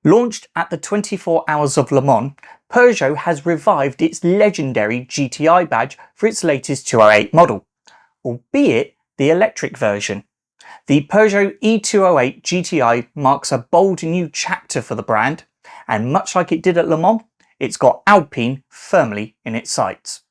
Launched at the 24 Hours of Le Mans, Peugeot has revived its legendary GTi badge for its latest 208 model, albeit the electric version. The Peugeot E208 GTi marks a bold new chapter for the brand, and much like it did at Le Mans, it's got Alpine firmly in its sights.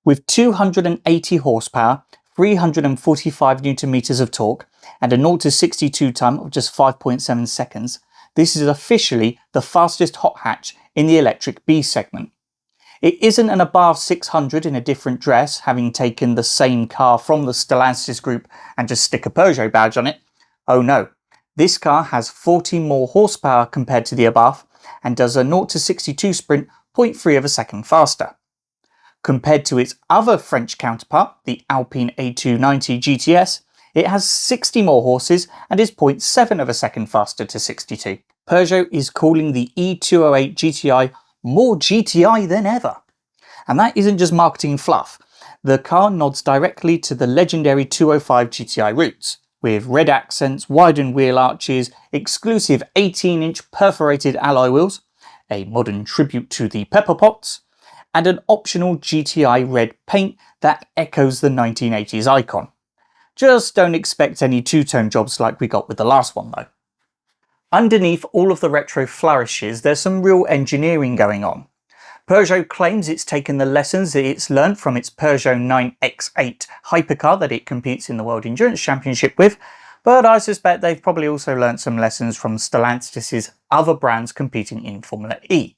With 280 horsepower, 345 Nm of torque, and a 0 to 62 time of just 5.7 seconds, this is officially the fastest hot hatch in the electric B segment. It isn't an Abarth 600 in a different dress, having taken the same car from the Stellantis group and just stick a Peugeot badge on it. Oh no, this car has 40 more horsepower compared to the Abarth and does a 0 to 62 sprint 0.3 of a second faster. Compared to its other French counterpart, the Alpine A290 GTS, it has 60 more horses and is 0.7 of a second faster to 62. Peugeot is calling the E208 GTi more GTi than ever. And that isn't just marketing fluff. The car nods directly to the legendary 205 GTi roots, with red accents, widened wheel arches, exclusive 18-inch perforated alloy wheels, a modern tribute to the pepper pots, and an optional GTi red paint that echoes the 1980s icon. Just don't expect any two-tone jobs like we got with the last one though. Underneath all of the retro flourishes, there's some real engineering going on. Peugeot claims it's taken the lessons that it's learned from its Peugeot 9X8 hypercar that it competes in the World Endurance Championship with, but I suspect they've probably also learned some lessons from Stellantis' other brands competing in Formula E.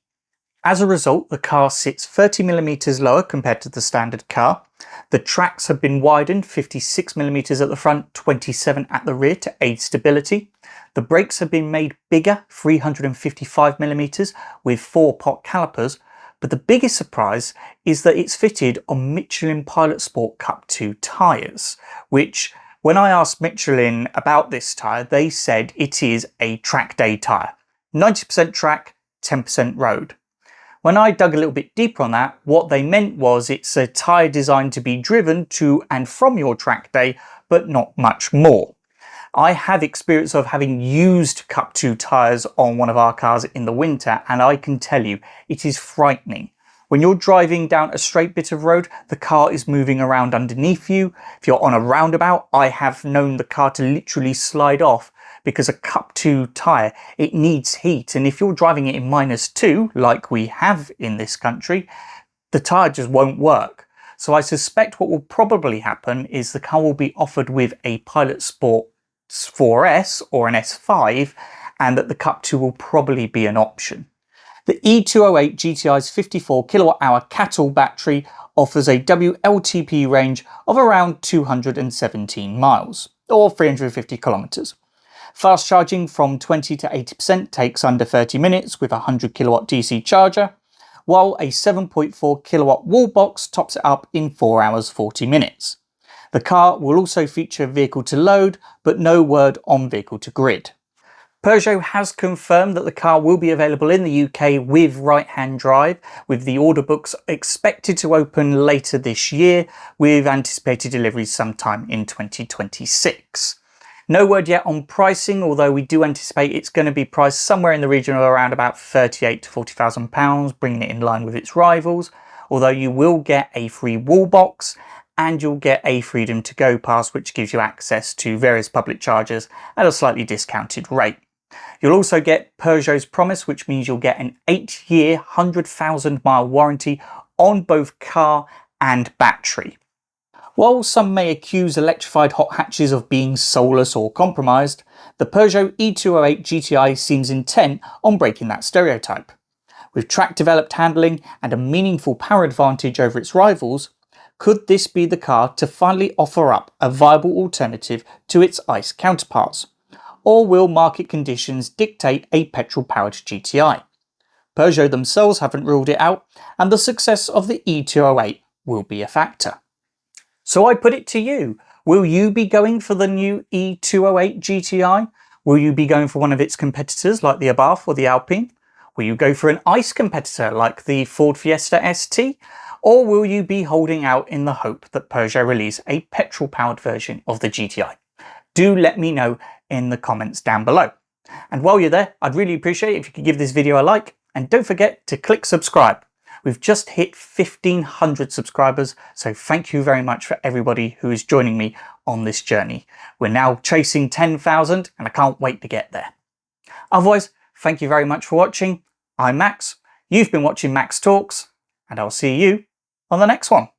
As a result, the car sits 30mm lower compared to the standard car. The tracks have been widened 56mm at the front, 27 at the rear to aid stability. The brakes have been made bigger, 355mm with 4-pot calipers, but the biggest surprise is that it's fitted on Michelin Pilot Sport Cup 2 tyres, which, when I asked Michelin about this tyre, they said it is a track day tyre. 90% track, 10% road. When I dug a little bit deeper on that, what they meant was it's a tyre designed to be driven to and from your track day, but not much more. I have experience of having used Cup 2 tyres on one of our cars in the winter, and I can tell you, it is frightening. When you're driving down a straight bit of road, the car is moving around underneath you. If you're on a roundabout, I have known the car to literally slide off because a Cup 2 tyre, it needs heat. And if you're driving it in -2, like we have in this country, the tyre just won't work. So I suspect what will probably happen is the car will be offered with a Pilot Sport 4S or an S5, and that the Cup 2 will probably be an option. The E208 GTi's 54 kWh Cattle battery offers a WLTP range of around 217 miles, or 350 kilometers. Fast charging from 20 to 80% takes under 30 minutes with a 100 kilowatt DC charger, while a 7.4 kilowatt wall box tops it up in 4 hours 40 minutes. The car will also feature vehicle to load, but no word on vehicle to grid. Peugeot has confirmed that the car will be available in the UK with right-hand drive, with the order books expected to open later this year, with anticipated deliveries sometime in 2026. No word yet on pricing, although we do anticipate it's going to be priced somewhere in the region of around about £38,000 to £40,000, bringing it in line with its rivals, although you will get a free wall box and you'll get a Freedom to Go pass, which gives you access to various public chargers at a slightly discounted rate. You'll also get Peugeot's promise, which means you'll get an 8-year, 100,000-mile warranty on both car and battery. While some may accuse electrified hot hatches of being soulless or compromised, the Peugeot E208 GTi seems intent on breaking that stereotype. With track-developed handling and a meaningful power advantage over its rivals, could this be the car to finally offer up a viable alternative to its ICE counterparts? Or will market conditions dictate a petrol-powered GTi? Peugeot themselves haven't ruled it out, and the success of the E208 will be a factor. So I put it to you, will you be going for the new E208 GTi? Will you be going for one of its competitors like the Abarth or the Alpine? Will you go for an ICE competitor like the Ford Fiesta ST? Or will you be holding out in the hope that Peugeot release a petrol-powered version of the GTi? Do let me know in the comments down below. And while you're there, I'd really appreciate it if you could give this video a like, and don't forget to click subscribe. We've just hit 1,500 subscribers, so thank you very much for everybody who is joining me on this journey. We're now chasing 10,000 and I can't wait to get there. Otherwise, thank you very much for watching. I'm Max, you've been watching Max Talks, and I'll see you on the next one.